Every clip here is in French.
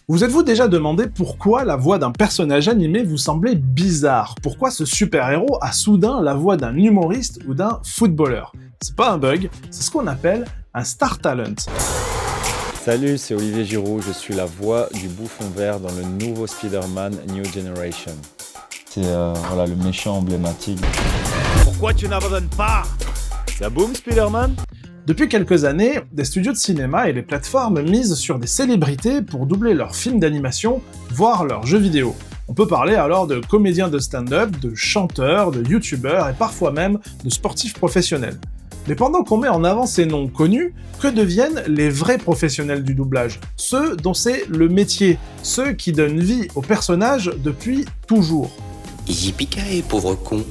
Vous êtes-vous déjà demandé pourquoi la voix d'un personnage animé vous semblait bizarre? Pourquoi ce super-héros a soudain la voix d'un humoriste ou d'un footballeur? C'est pas un bug, c'est ce qu'on appelle un star talent. Salut, c'est Olivier Giroud, je suis la voix du bouffon vert dans le nouveau Spider-Man New Generation. C'est le méchant emblématique. Pourquoi tu n'abandonnes pas? Ça boum, Spider-Man? Depuis quelques années, des studios de cinéma et les plateformes misent sur des célébrités pour doubler leurs films d'animation, voire leurs jeux vidéo. On peut parler alors de comédiens de stand-up, de chanteurs, de youtubeurs et parfois même de sportifs professionnels. Mais pendant qu'on met en avant ces noms connus, que deviennent les vrais professionnels du doublage? Ceux dont c'est le métier, ceux qui donnent vie aux personnages depuis toujours. Yippee-ki-yay, pauvre con.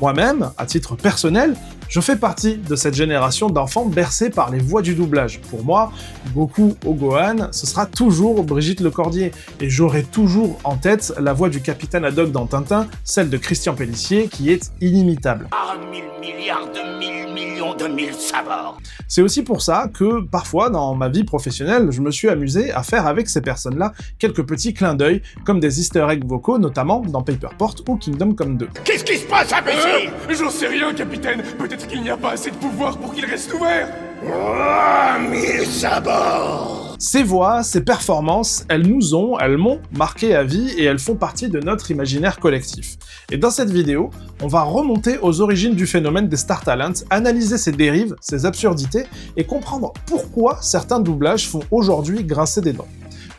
Moi-même, à titre personnel, je fais partie de cette génération d'enfants bercés par les voix du doublage. Pour moi, Goku ou Gohan, ce sera toujours Brigitte Lecordier, et j'aurai toujours en tête la voix du capitaine Haddock dans Tintin, celle de Christian Pellissier, qui est inimitable. Ah, 1000 milliards de 1000 millions de 1000 sabords. C'est aussi pour ça que, parfois, dans ma vie professionnelle, je me suis amusé à faire avec ces personnes-là quelques petits clins d'œil, comme des easter eggs vocaux, notamment dans Paperport ou Kingdom Come 2. Qu'est-ce qui se passe, imbécile? J'en sais rien, capitaine. Peut-être qu'il n'y a pas assez de pouvoir pour qu'il reste ouvert. Oh, 1000 sabords! Ces voix, ces performances, elles m'ont marqué à vie et elles font partie de notre imaginaire collectif. Et dans cette vidéo, on va remonter aux origines du phénomène des star talents, analyser ses dérives, ses absurdités et comprendre pourquoi certains doublages font aujourd'hui grincer des dents.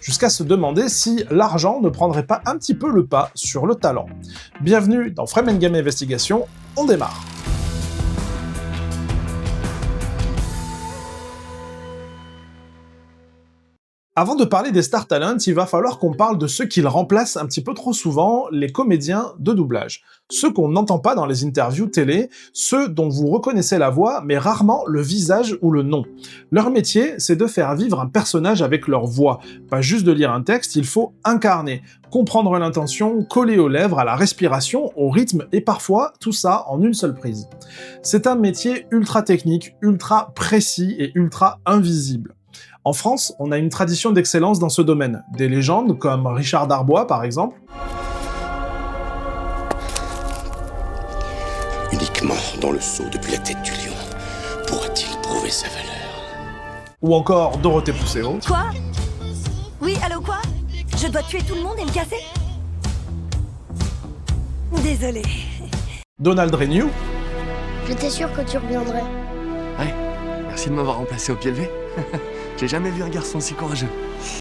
Jusqu'à se demander si l'argent ne prendrait pas un petit peu le pas sur le talent. Bienvenue dans Frame & Game Investigation, on démarre. Avant de parler des star talents, il va falloir qu'on parle de ceux qu'ils remplacent un petit peu trop souvent, les comédiens de doublage. Ceux qu'on n'entend pas dans les interviews télé, ceux dont vous reconnaissez la voix, mais rarement le visage ou le nom. Leur métier, c'est de faire vivre un personnage avec leur voix. Pas juste de lire un texte, il faut incarner, comprendre l'intention, coller aux lèvres, à la respiration, au rythme, et parfois, tout ça en une seule prise. C'est un métier ultra technique, ultra précis et ultra invisible. En France, on a une tradition d'excellence dans ce domaine. Des légendes comme Richard Darbois, par exemple. Uniquement dans le seau depuis la tête du lion pourra-t-il prouver sa valeur. Ou encore Dorothée Pousseau. Quoi? Oui, allô, quoi? Je dois tuer tout le monde et me casser? Désolé. Donald Renew. J'étais sûr que tu reviendrais. Ouais, merci de m'avoir remplacé au pied levé. J'ai jamais vu un garçon si courageux.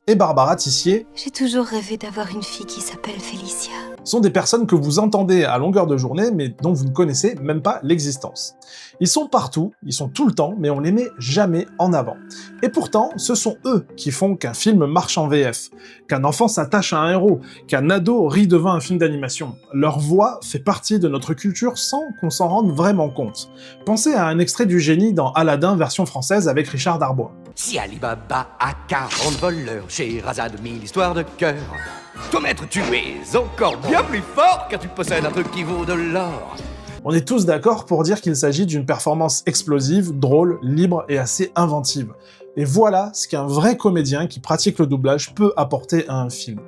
Et Barbara Tissier. J'ai toujours rêvé d'avoir une fille qui s'appelle Félicia. Sont des personnes que vous entendez à longueur de journée, mais dont vous ne connaissez même pas l'existence. Ils sont partout, ils sont tout le temps, mais on les met jamais en avant. Et pourtant, ce sont eux qui font qu'un film marche en VF, qu'un enfant s'attache à un héros, qu'un ado rit devant un film d'animation. Leur voix fait partie de notre culture sans qu'on s'en rende vraiment compte. Pensez à un extrait du génie dans Aladdin version française avec Richard Darbois. Si Ali Baba a 40 voleurs, Scheherazade 1000 histoires de cœur. Toi maître, tu es encore bien plus fort car tu possèdes un truc qui vaut de l'or. On est tous d'accord pour dire qu'il s'agit d'une performance explosive, drôle, libre et assez inventive. Et voilà ce qu'un vrai comédien qui pratique le doublage peut apporter à un film.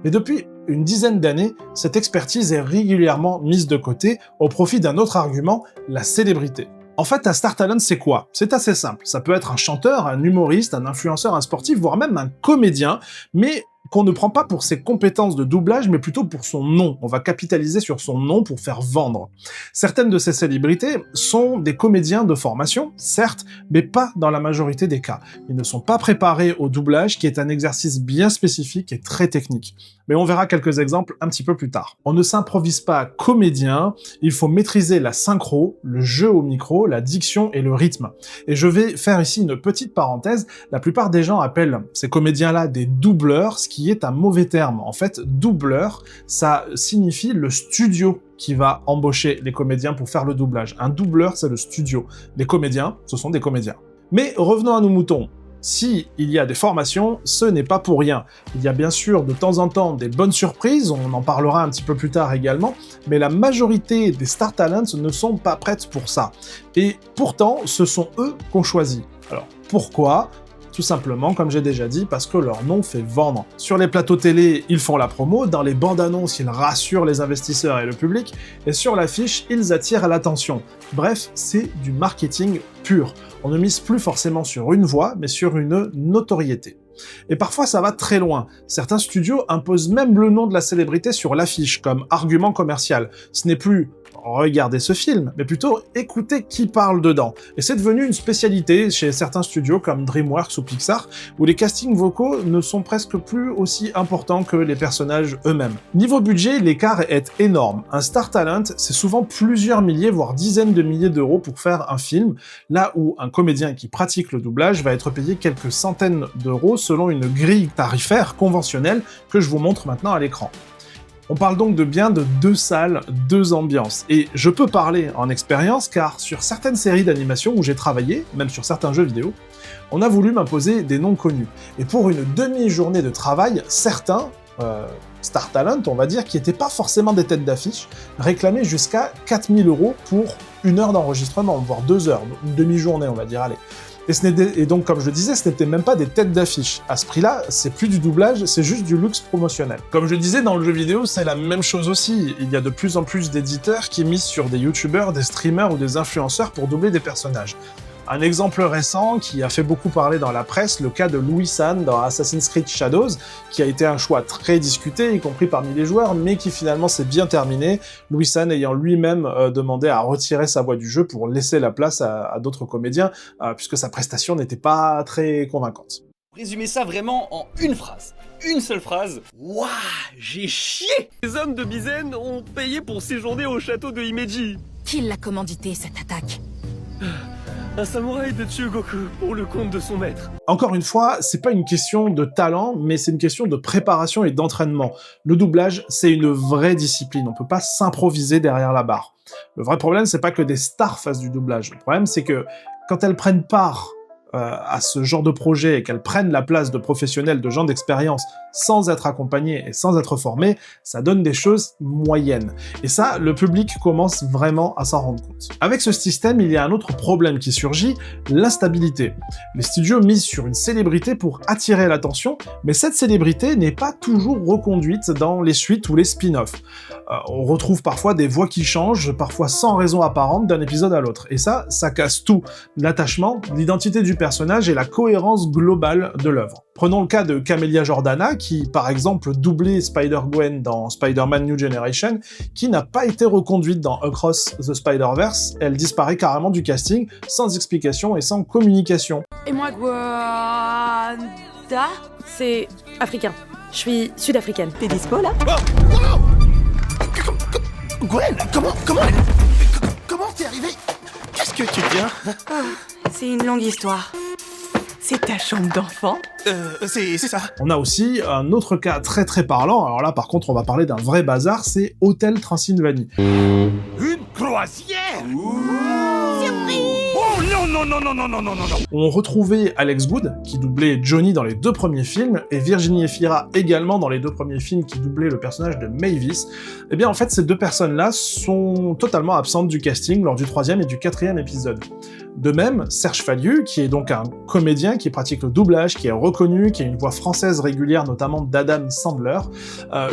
Mais depuis une dizaine d'années, cette expertise est régulièrement mise de côté au profit d'un autre argument, la célébrité. En fait, un star talent, c'est quoi? C'est assez simple. Ça peut être un chanteur, un humoriste, un influenceur, un sportif, voire même un comédien, mais qu'on ne prend pas pour ses compétences de doublage, mais plutôt pour son nom. On va capitaliser sur son nom pour faire vendre. Certaines de ces célébrités sont des comédiens de formation, certes, mais pas dans la majorité des cas. Ils ne sont pas préparés au doublage, qui est un exercice bien spécifique et très technique. Mais on verra quelques exemples un petit peu plus tard. On ne s'improvise pas comédien, il faut maîtriser la synchro, le jeu au micro, la diction et le rythme. Et je vais faire ici une petite parenthèse, la plupart des gens appellent ces comédiens-là des doubleurs, ce qui est un mauvais terme. En fait, doubleur, ça signifie le studio qui va embaucher les comédiens pour faire le doublage. Un doubleur, c'est le studio. Les comédiens, ce sont des comédiens. Mais revenons à nos moutons. Si il y a des formations, ce n'est pas pour rien. Il y a bien sûr de temps en temps des bonnes surprises, on en parlera un petit peu plus tard également, mais la majorité des star talents ne sont pas prêtes pour ça. Et pourtant, ce sont eux qu'on choisit. Alors, pourquoi ? Tout simplement, comme j'ai déjà dit, parce que leur nom fait vendre. Sur les plateaux télé, ils font la promo, dans les bandes annonces, ils rassurent les investisseurs et le public, et sur l'affiche, ils attirent l'attention. Bref, c'est du marketing pur. On ne mise plus forcément sur une voix, mais sur une notoriété. Et parfois ça va très loin. Certains studios imposent même le nom de la célébrité sur l'affiche, comme argument commercial. Ce n'est plus « regardez ce film », mais plutôt « écoutez qui parle dedans ». Et c'est devenu une spécialité chez certains studios comme DreamWorks ou Pixar, où les castings vocaux ne sont presque plus aussi importants que les personnages eux-mêmes. Niveau budget, l'écart est énorme. Un star talent, c'est souvent plusieurs milliers, voire dizaines de milliers d'euros pour faire un film, là où un comédien qui pratique le doublage va être payé quelques centaines d'euros selon une grille tarifaire conventionnelle que je vous montre maintenant à l'écran. On parle donc de bien de 2 salles, 2 ambiances. Et je peux parler en expérience car sur certaines séries d'animation où j'ai travaillé, même sur certains jeux vidéo, on a voulu m'imposer des noms connus. Et pour une demi-journée de travail, certains, star talent on va dire, qui n'étaient pas forcément des têtes d'affiche, réclamaient jusqu'à 4000 € pour 1 heure d'enregistrement, voire 2 heures, une demi-journée on va dire, allez. Et donc, comme je le disais, ce n'était même pas des têtes d'affiche. À ce prix-là, c'est plus du doublage, c'est juste du luxe promotionnel. Comme je le disais, dans le jeu vidéo, c'est la même chose aussi. Il y a de plus en plus d'éditeurs qui misent sur des youtubeurs, des streamers ou des influenceurs pour doubler des personnages. Un exemple récent qui a fait beaucoup parler dans la presse, le cas de Louis San dans Assassin's Creed Shadows, qui a été un choix très discuté, y compris parmi les joueurs, mais qui finalement s'est bien terminé, Louis San ayant lui-même demandé à retirer sa voix du jeu pour laisser la place à d'autres comédiens, puisque sa prestation n'était pas très convaincante. Résumer ça vraiment en une phrase. Une seule phrase. Waouh, j'ai chié. Les hommes de Bizen ont payé pour séjourner au château de Himeji. Qui l'a commandité, cette attaque? Un samouraï de Chugoku pour le compte de son maître. Encore une fois, c'est pas une question de talent, mais c'est une question de préparation et d'entraînement. Le doublage, c'est une vraie discipline, on peut pas s'improviser derrière la barre. Le vrai problème, c'est pas que des stars fassent du doublage. Le problème, c'est que quand elles prennent part à ce genre de projet et qu'elles prennent la place de professionnels, de gens d'expérience, sans être accompagnés et sans être formés, ça donne des choses moyennes. Et ça, le public commence vraiment à s'en rendre compte. Avec ce système, il y a un autre problème qui surgit, l'instabilité. Les studios misent sur une célébrité pour attirer l'attention, mais cette célébrité n'est pas toujours reconduite dans les suites ou les spin-offs. On retrouve parfois des voix qui changent, parfois sans raison apparente d'un épisode à l'autre. Et ça casse tout. L'attachement, l'identité du personnage et la cohérence globale de l'œuvre. Prenons le cas de Camélia Jordana, qui par exemple doublait Spider-Gwen dans Spider-Man New Generation, qui n'a pas été reconduite dans Across the Spider-Verse, elle disparaît carrément du casting, sans explication et sans communication. Et moi, Gwanda? C'est africain. Je suis sud-africaine. T'es dispo là? Gwen, comment t'es arrivée? Qu'est-ce que tu viens? C'est une longue histoire. C'est ta chambre d'enfant? C'est ça. On a aussi un autre cas très très parlant, alors là par contre on va parler d'un vrai bazar, c'est Hôtel Transylvanie. Une croisière? Surprise! Oh non. On retrouvait Alex Good, qui doublait Johnny dans les 2 premiers films, et Virginie Efira également dans les 2 premiers films qui doublaient le personnage de Mavis. Et bien en fait ces 2 personnes-là sont totalement absentes du casting lors du 3e et du 4e épisode. De même, Serge Falliu, qui est donc un comédien qui pratique le doublage, qui est reconnu, qui a une voix française régulière, notamment d'Adam Sandler,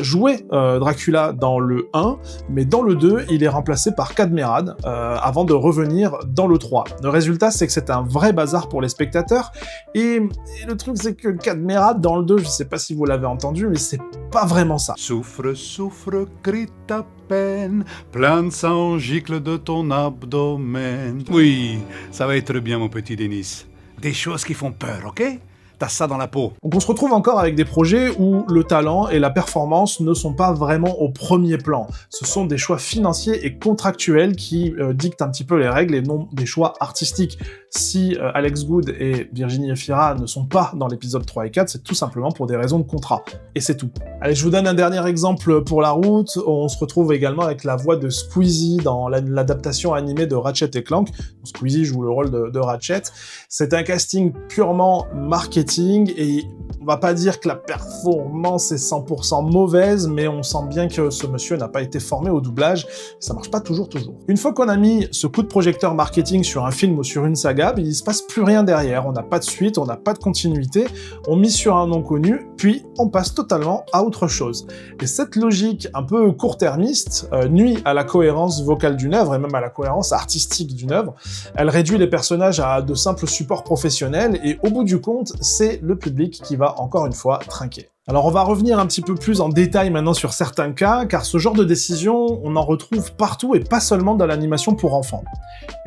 jouait Dracula dans le 1, mais dans le 2, il est remplacé par Cadmerade, avant de revenir dans le 3. Le résultat, c'est que c'est un vrai bazar pour les spectateurs, et le truc, c'est que Cadmerade, dans le 2, je sais pas si vous l'avez entendu, mais c'est pas vraiment ça. Souffre, souffre, crie ta peine, plein de sang gicle de ton abdomen. Oui, ça va être bien, mon petit Denis. Des choses qui font peur, ok? T'as ça dans la peau. Donc on se retrouve encore avec des projets où le talent et la performance ne sont pas vraiment au premier plan. Ce sont des choix financiers et contractuels qui dictent un petit peu les règles et non des choix artistiques. Si Alex Good et Virginie Efira ne sont pas dans l'épisode 3 et 4, c'est tout simplement pour des raisons de contrat. Et c'est tout. Allez, je vous donne un dernier exemple pour la route. On se retrouve également avec la voix de Squeezie dans l'adaptation animée de Ratchet & Clank. Squeezie joue le rôle de Ratchet. C'est un casting purement marketing et on va pas dire que la performance est 100% mauvaise, mais on sent bien que ce monsieur n'a pas été formé au doublage, ça marche pas toujours. Une fois qu'on a mis ce coup de projecteur marketing sur un film ou sur une saga, il se passe plus rien derrière, on n'a pas de suite, on n'a pas de continuité, on mise sur un nom connu, puis on passe totalement à autre chose. Et cette logique un peu court-termiste nuit à la cohérence vocale d'une œuvre, et même à la cohérence artistique d'une œuvre. Elle réduit les personnages à de simples supports professionnels, et au bout du compte, c'est le public qui va encore une fois trinquer. Alors on va revenir un petit peu plus en détail maintenant sur certains cas, car ce genre de décision, on en retrouve partout et pas seulement dans l'animation pour enfants.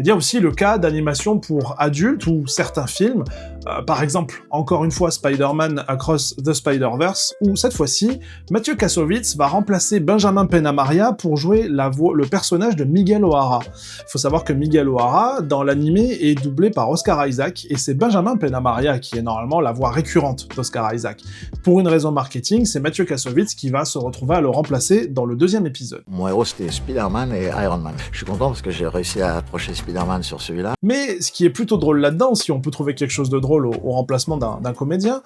Il y a aussi le cas d'animation pour adultes ou certains films, par exemple, encore une fois Spider-Man Across the Spider-Verse, où cette fois-ci, Mathieu Kassovitz va remplacer Benjamin Penamaria pour jouer le personnage de Miguel O'Hara. Il faut savoir que Miguel O'Hara, dans l'animé, est doublé par Oscar Isaac, et c'est Benjamin Penamaria qui est normalement la voix récurrente d'Oscar Isaac. Pour une raison marketing, c'est Mathieu Kassovitz qui va se retrouver à le remplacer dans le deuxième épisode. Mon héros c'était Spider-Man et Iron Man. Je suis content parce que j'ai réussi à approcher Spider-Man sur celui-là. Mais ce qui est plutôt drôle là-dedans, si on peut trouver quelque chose de drôle au remplacement d'un comédien,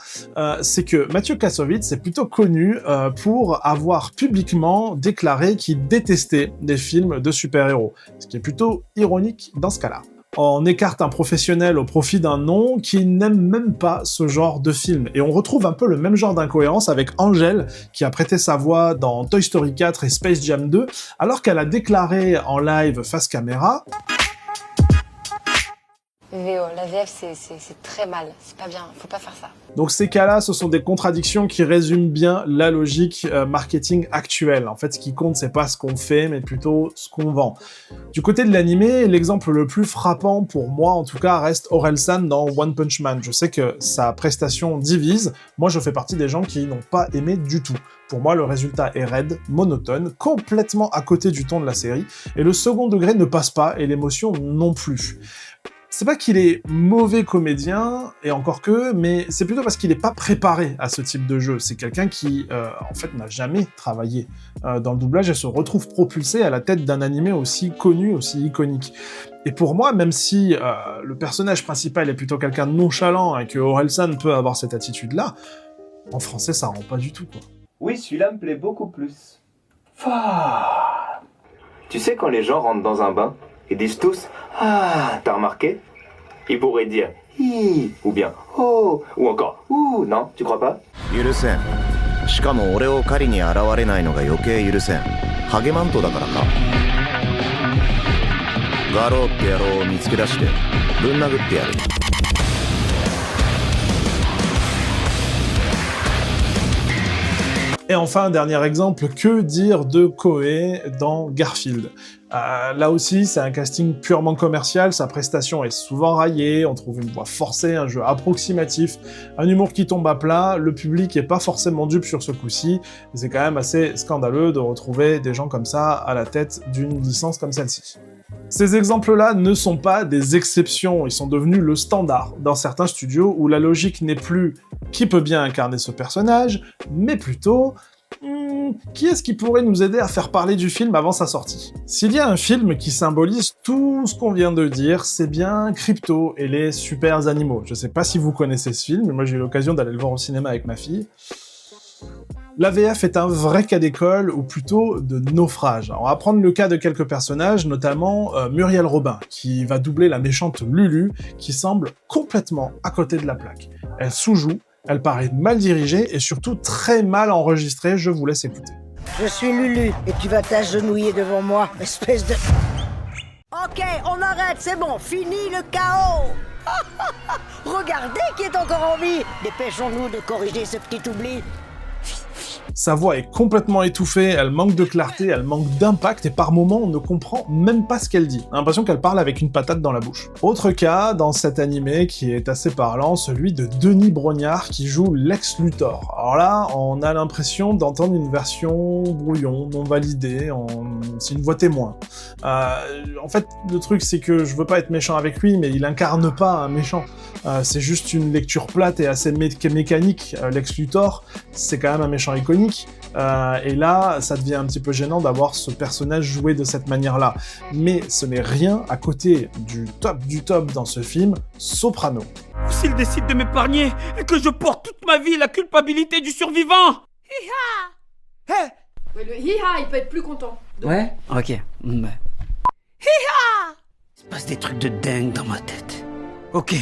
c'est que Mathieu Kassovitz est plutôt connu pour avoir publiquement déclaré qu'il détestait des films de super-héros, ce qui est plutôt ironique dans ce cas-là. On écarte un professionnel au profit d'un nom qui n'aime même pas ce genre de film. Et on retrouve un peu le même genre d'incohérence avec Angèle, qui a prêté sa voix dans Toy Story 4 et Space Jam 2, alors qu'elle a déclaré en live face caméra... VO, la VF c'est très mal, c'est pas bien, faut pas faire ça. Donc ces cas-là, ce sont des contradictions qui résument bien la logique marketing actuelle. En fait, ce qui compte, c'est pas ce qu'on fait, mais plutôt ce qu'on vend. Du côté de l'animé, l'exemple le plus frappant, pour moi en tout cas, reste Orelsan dans One Punch Man. Je sais que sa prestation divise, moi je fais partie des gens qui n'ont pas aimé du tout. Pour moi, le résultat est raide, monotone, complètement à côté du ton de la série, et le second degré ne passe pas, et l'émotion non plus. C'est pas qu'il est mauvais comédien, et encore que, mais c'est plutôt parce qu'il n'est pas préparé à ce type de jeu. C'est quelqu'un qui, en fait, n'a jamais travaillé dans le doublage et se retrouve propulsé à la tête d'un animé aussi connu, aussi iconique. Et pour moi, même si le personnage principal est plutôt quelqu'un de nonchalant et que Orelsan peut avoir cette attitude-là, en français, ça rend pas du tout, quoi. Oui, celui-là me plaît beaucoup plus. Tu sais quand les gens rentrent dans un bain, ils disent tous « Ah, t'as remarqué ?» Ils pourraient dire « Hi » ou bien « Oh » ou encore « Ouh », non, tu crois pas? 許せん。しかも俺を狩りに現れないのが余計許せん。ハゲマントだからか。ガローって野郎を見つけ出してぶん殴ってやる。Et enfin, un dernier exemple, que dire de Koei dans Garfield? Là aussi, c'est un casting purement commercial, sa prestation est souvent raillée, on trouve une voix forcée, un jeu approximatif, un humour qui tombe à plat, le public est pas forcément dupe sur ce coup-ci, et c'est quand même assez scandaleux de retrouver des gens comme ça à la tête d'une licence comme celle-ci. Ces exemples-là ne sont pas des exceptions, ils sont devenus le standard dans certains studios où la logique n'est plus qui peut bien incarner ce personnage, mais plutôt qui est-ce qui pourrait nous aider à faire parler du film avant sa sortie? S'il y a un film qui symbolise tout ce qu'on vient de dire, c'est bien Crypto et les super animaux. Je sais pas si vous connaissez ce film, mais moi j'ai eu l'occasion d'aller le voir au cinéma avec ma fille. La VF est un vrai cas d'école, ou plutôt de naufrage. On va prendre le cas de quelques personnages, notamment Muriel Robin, qui va doubler la méchante Lulu, qui semble complètement à côté de la plaque. Elle sous-joue, elle paraît mal dirigée et surtout très mal enregistrée, je vous laisse écouter. Je suis Lulu, et tu vas t'agenouiller devant moi, espèce de... Ok, on arrête, c'est bon, fini le chaos. Regardez qui est encore en vie. Dépêchons-nous de corriger ce petit oubli. Sa voix est complètement étouffée, elle manque de clarté, elle manque d'impact, et par moments on ne comprend même pas ce qu'elle dit. On a l'impression qu'elle parle avec une patate dans la bouche. Autre cas, dans cet animé qui est assez parlant, celui de Denis Brognard qui joue Lex Luthor. Alors là, on a l'impression d'entendre une version brouillon, non validée, c'est une voix témoin. En fait, le truc c'est que je veux pas être méchant avec lui, mais il incarne pas un méchant. C'est juste une lecture plate et assez mécanique. Lex Luthor, c'est quand même un méchant iconique. iconique. Et là, ça devient un petit peu gênant d'avoir ce personnage joué de cette manière-là. Mais ce n'est rien à côté du top dans ce film, Soprano. S'il décide de m'épargner et que je porte toute ma vie la culpabilité du survivant. Hi-ha! Hey! Ouais, le hi-ha, il peut être plus content. Ouais? Ok. Ouais. Hi-ha! Il se passe des trucs de dingue dans ma tête. Ok,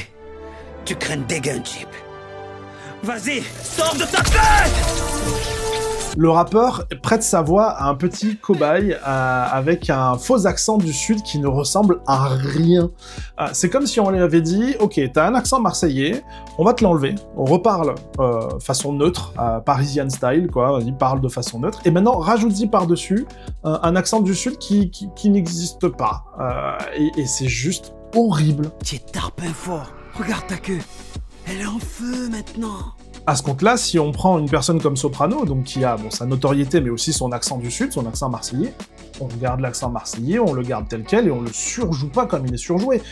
tu crains des guns, Chip. Vas-y, sors de ta tête! Le rappeur prête sa voix à un petit cobaye avec un faux accent du sud qui ne ressemble à rien. C'est comme si on lui avait dit « Ok, t'as un accent marseillais, on va te l'enlever, on reparle façon neutre, Parisian style, quoi, vas-y, parle de façon neutre, et maintenant rajoute-y par-dessus un accent du sud qui n'existe pas. Et c'est juste horrible. Tu es tarpin fort, regarde ta queue, elle est en feu maintenant. » À ce compte-là, si on prend une personne comme Soprano, donc qui a sa notoriété, mais aussi son accent du sud, son accent marseillais, on garde l'accent marseillais, on le garde tel quel, et on le surjoue pas comme il est surjoué.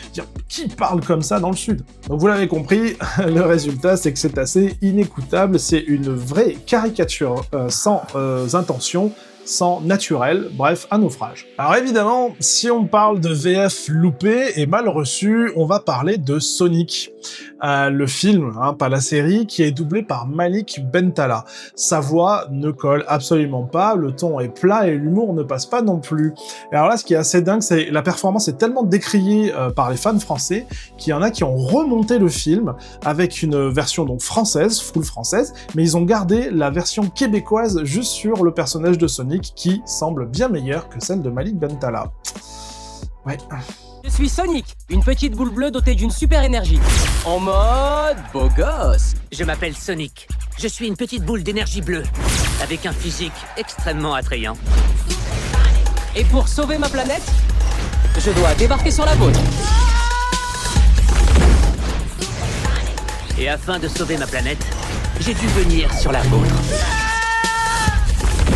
Qui parle comme ça dans le sud? Donc vous l'avez compris, le résultat c'est que c'est assez inécoutable, c'est une vraie caricature sans intention, sans naturel, bref, un naufrage. Alors évidemment, si on parle de VF loupé et mal reçu, on va parler de Sonic. Le film, pas la série, qui est doublé par Malik Bentala. Sa voix ne colle absolument pas, le ton est plat et l'humour ne passe pas non plus. Et alors là, ce qui est assez dingue, c'est que la performance est tellement décriée par les fans français qu'il y en a qui ont remonté le film avec une version donc française, full française, mais ils ont gardé la version québécoise juste sur le personnage de Sonic qui semble bien meilleure que celle de Malik Bentala. Ouais. Je suis Sonic, une petite boule bleue dotée d'une super énergie. En mode beau gosse. Je m'appelle Sonic. Je suis une petite boule d'énergie bleue, avec un physique extrêmement attrayant. Et pour sauver ma planète, je dois débarquer sur la vôtre. Et afin de sauver ma planète, j'ai dû venir sur la vôtre.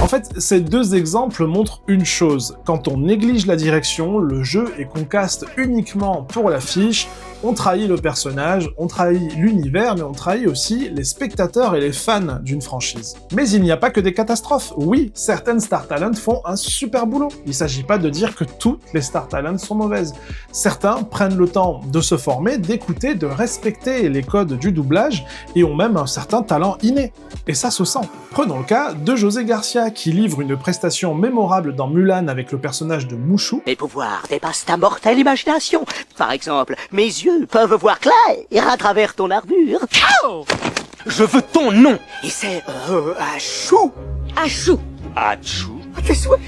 En fait, ces deux exemples montrent une chose. Quand on néglige la direction, le jeu et qu'on caste uniquement pour l'affiche, on trahit le personnage, on trahit l'univers, mais on trahit aussi les spectateurs et les fans d'une franchise. Mais il n'y a pas que des catastrophes. Oui, certaines Star Talent font un super boulot. Il ne s'agit pas de dire que toutes les Star Talent sont mauvaises. Certains prennent le temps de se former, d'écouter, de respecter les codes du doublage et ont même un certain talent inné. Et ça se sent. Prenons le cas de José Garcia, qui livre une prestation mémorable dans Mulan avec le personnage de Mushu. Mes pouvoirs dépassent ta mortelle imagination. Par exemple, mes yeux peuvent voir clair à travers ton armure. Oh, je veux ton nom. Et c'est Achou. Achou. Achou. Tes souhaits.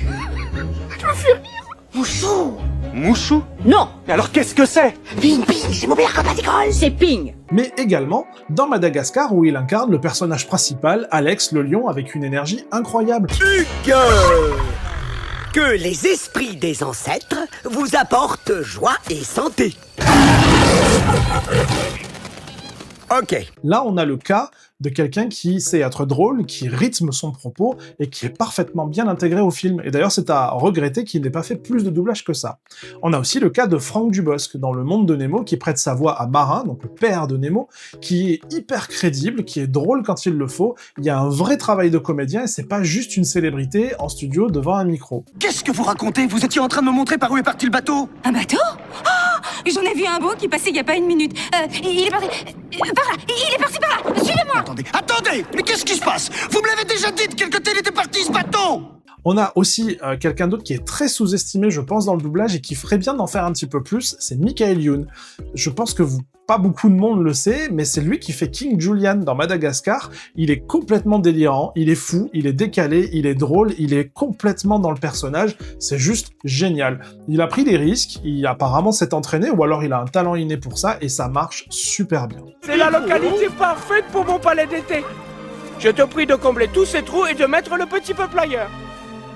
Tu me fais rire. Mouchou. Mouchou? Non. Alors qu'est-ce que c'est? Ping Ping, c'est mon père quand c'est Ping. Mais également dans Madagascar où il incarne le personnage principal, Alex le lion, avec une énergie incroyable. Que les esprits des ancêtres vous apportent joie et santé. Ok. Là, on a le cas de quelqu'un qui sait être drôle, qui rythme son propos et qui est parfaitement bien intégré au film. Et d'ailleurs, c'est à regretter qu'il n'ait pas fait plus de doublage que ça. On a aussi le cas de Franck Dubosc dans Le Monde de Nemo, qui prête sa voix à Marin, donc le père de Nemo, qui est hyper crédible, qui est drôle quand il le faut. Il y a un vrai travail de comédien et c'est pas juste une célébrité en studio devant un micro. Qu'est-ce que vous racontez? Vous étiez en train de me montrer par où est parti le bateau? Un bateau? Oh, j'en ai vu un beau qui passait il y a pas une minute. Il est parti... par là. Il est parti par là. Suivez-moi. Attendez. Mais qu'est-ce qui se passe? Vous me l'avez déjà dit de quel côté il était parti ce bateau? On a aussi quelqu'un d'autre qui est très sous-estimé, je pense, dans le doublage et qui ferait bien d'en faire un petit peu plus, c'est Michael Youn. Je pense que pas beaucoup de monde le sait, mais c'est lui qui fait King Julian dans Madagascar. Il est complètement délirant, il est fou, il est décalé, il est drôle, il est complètement dans le personnage, c'est juste génial. Il a pris des risques, il apparemment s'est entraîné, ou alors il a un talent inné pour ça, et ça marche super bien. C'est la localité parfaite pour mon palais d'été. Je te prie de combler tous ces trous et de mettre le petit peuple ailleurs.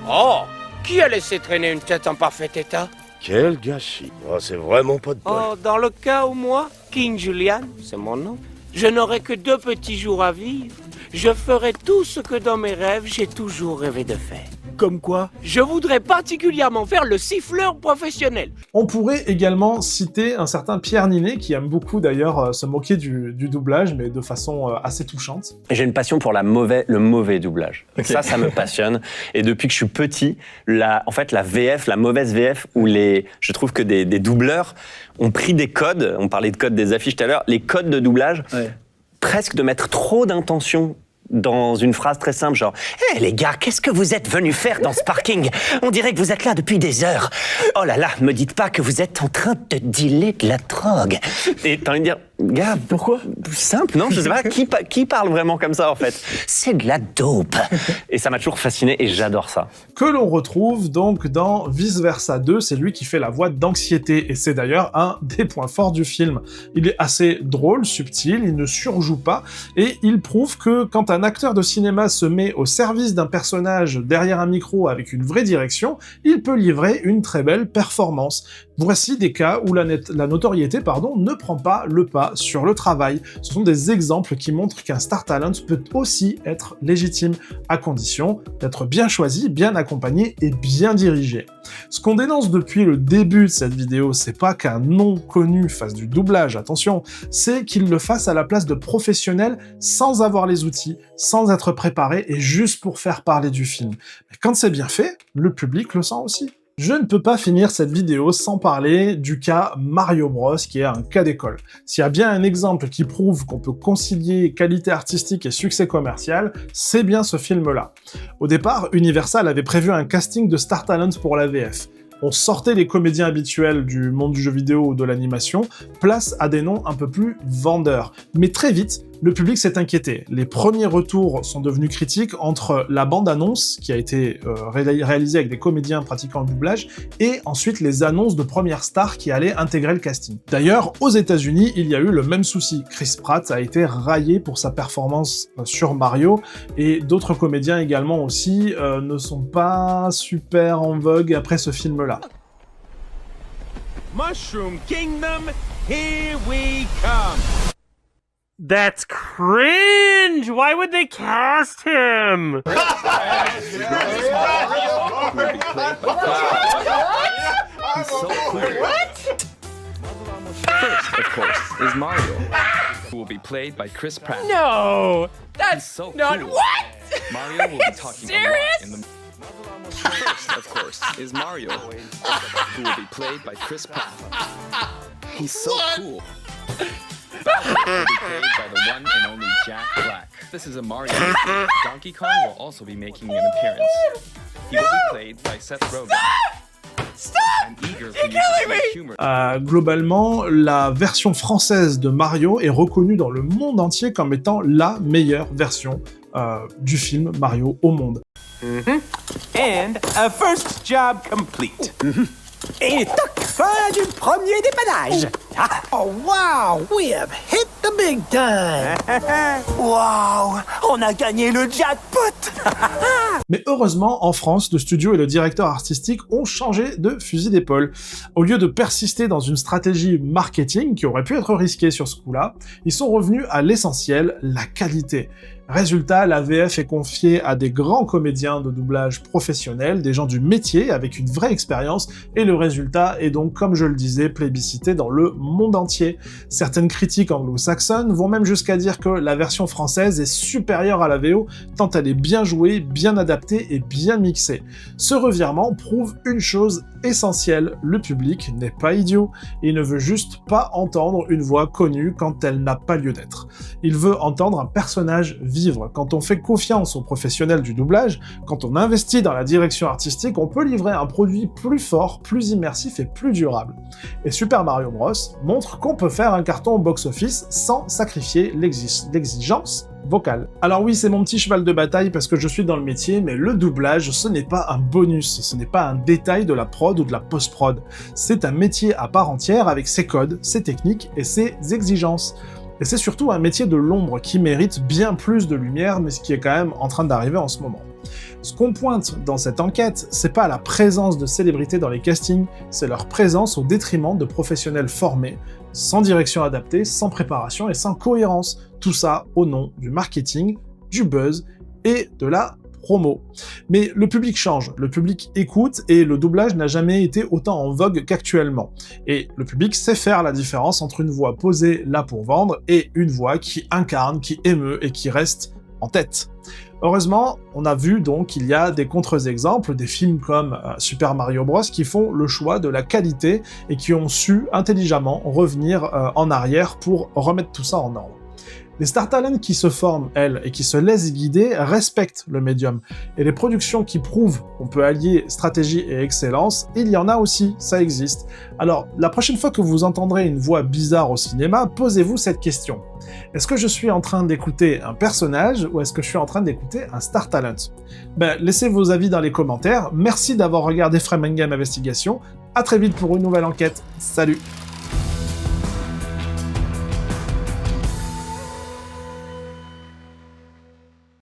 Oh, qui a laissé traîner une tête en parfait état? Quel gâchis. Oh, c'est vraiment pas de bol. Oh, dans le cas où moi, King Julian, c'est mon nom, je n'aurai que 2 petits jours à vivre, je ferai tout ce que dans mes rêves j'ai toujours rêvé de faire. Comme quoi? Je voudrais particulièrement faire le siffleur professionnel. On pourrait également citer un certain Pierre Ninet, qui aime beaucoup d'ailleurs se moquer du doublage, mais de façon assez touchante. J'ai une passion pour le mauvais doublage. Okay. Ça me passionne. Et depuis que je suis petit, la VF, la mauvaise VF, où je trouve que des doubleurs ont pris des codes, on parlait de codes des affiches tout à l'heure, les codes de doublage, presque de mettre trop d'intention dans une phrase très simple, genre « Hé les gars, qu'est-ce que vous êtes venus faire dans ce parking? On dirait que vous êtes là depuis des heures. Oh là là, me dites pas que vous êtes en train de dealer de la drogue. » Et t'as envie de dire « Gars, pourquoi? Simple, non? Je sais pas, qui parle vraiment comme ça en fait? C'est de la dope. » Et ça m'a toujours fasciné et j'adore ça. Que l'on retrouve donc dans Vice Versa 2, c'est lui qui fait la voix d'Anxiété, et c'est d'ailleurs un des points forts du film. Il est assez drôle, subtil, il ne surjoue pas, et il prouve que quand un acteur de cinéma se met au service d'un personnage derrière un micro avec une vraie direction, il peut livrer une très belle performance. Voici des cas où la notoriété ne prend pas le pas sur le travail. Ce sont des exemples qui montrent qu'un star talent peut aussi être légitime, à condition d'être bien choisi, bien accompagné et bien dirigé. Ce qu'on dénonce depuis le début de cette vidéo, c'est pas qu'un non connu fasse du doublage, attention, c'est qu'il le fasse à la place de professionnels sans avoir les outils, sans être préparé et juste pour faire parler du film. Mais quand c'est bien fait, le public le sent aussi. Je ne peux pas finir cette vidéo sans parler du cas Mario Bros, qui est un cas d'école. S'il y a bien un exemple qui prouve qu'on peut concilier qualité artistique et succès commercial, c'est bien ce film-là. Au départ, Universal avait prévu un casting de Star Talent pour la VF. On sortait les comédiens habituels du monde du jeu vidéo ou de l'animation, place à des noms un peu plus vendeurs. Mais très vite, le public s'est inquiété. Les premiers retours sont devenus critiques entre la bande-annonce, qui a été réalisée avec des comédiens pratiquant le doublage, et ensuite les annonces de premières stars qui allaient intégrer le casting. D'ailleurs, aux États-Unis, il y a eu le même souci. Chris Pratt a été raillé pour sa performance sur Mario, et d'autres comédiens également aussi ne sont pas super en vogue après ce film-là. Mushroom Kingdom, here we come! That's cringe! Why would they cast him? What? First, of course, is Mario, who will be played by Chris Pratt. No! That's so not... cool. What? Mario will be talking serious? a lot in the... First, of course, is Mario, who will be played by Chris Pratt. He's so cool. Bowser will be played by the one and only Jack Black. This is a Mario movie. Donkey Kong will also be making an appearance. He will be played by Seth Rogen. I'm eager for you to see humor. Globalement, la version française de Mario est reconnue dans le monde entier comme étant la meilleure version du film Mario au monde. And a first job complete. Et toc, fin du premier dépannage. Oh wow, we have hit the big time. Wow, on a gagné le jackpot. Mais heureusement, en France, le studio et le directeur artistique ont changé de fusil d'épaule. Au lieu de persister dans une stratégie marketing qui aurait pu être risquée sur ce coup-là, ils sont revenus à l'essentiel, la qualité. Résultat, la VF est confiée à des grands comédiens de doublage professionnels, des gens du métier avec une vraie expérience, et le résultat est donc, comme je le disais, plébiscité dans le monde entier. Certaines critiques anglo-saxonnes vont même jusqu'à dire que la version française est supérieure à la VO, tant elle est bien jouée, bien adaptée et bien mixée. Ce revirement prouve une chose essentielle, le public n'est pas idiot, il ne veut juste pas entendre une voix connue quand elle n'a pas lieu d'être. Il veut entendre un personnage vivre. Quand on fait confiance aux professionnels du doublage, quand on investit dans la direction artistique, on peut livrer un produit plus fort, plus immersif et plus durable. Et Super Mario Bros montre qu'on peut faire un carton au box-office sans sacrifier l'exigence vocale. Alors oui, c'est mon petit cheval de bataille parce que je suis dans le métier, mais le doublage, ce n'est pas un bonus, ce n'est pas un détail de la prod ou de la post-prod. C'est un métier à part entière avec ses codes, ses techniques et ses exigences. Et c'est surtout un métier de l'ombre qui mérite bien plus de lumière, mais ce qui est quand même en train d'arriver en ce moment. Ce qu'on pointe dans cette enquête, c'est pas la présence de célébrités dans les castings, c'est leur présence au détriment de professionnels formés, sans direction adaptée, sans préparation et sans cohérence. Tout ça au nom du marketing, du buzz et de la promo. Mais le public change, le public écoute et le doublage n'a jamais été autant en vogue qu'actuellement. Et le public sait faire la différence entre une voix posée là pour vendre et une voix qui incarne, qui émeut et qui reste en tête. Heureusement, on a vu donc qu'il y a des contre-exemples, des films comme Super Mario Bros qui font le choix de la qualité et qui ont su intelligemment revenir en arrière pour remettre tout ça en ordre. Les Star Talent qui se forment, elles, et qui se laissent guider, respectent le médium. Et les productions qui prouvent qu'on peut allier stratégie et excellence, il y en a aussi, ça existe. Alors, la prochaine fois que vous entendrez une voix bizarre au cinéma, posez-vous cette question. Est-ce que je suis en train d'écouter un personnage ou est-ce que je suis en train d'écouter un Star Talent? Laissez vos avis dans les commentaires. Merci d'avoir regardé Frame & Game Investigation. À très vite pour une nouvelle enquête. Salut!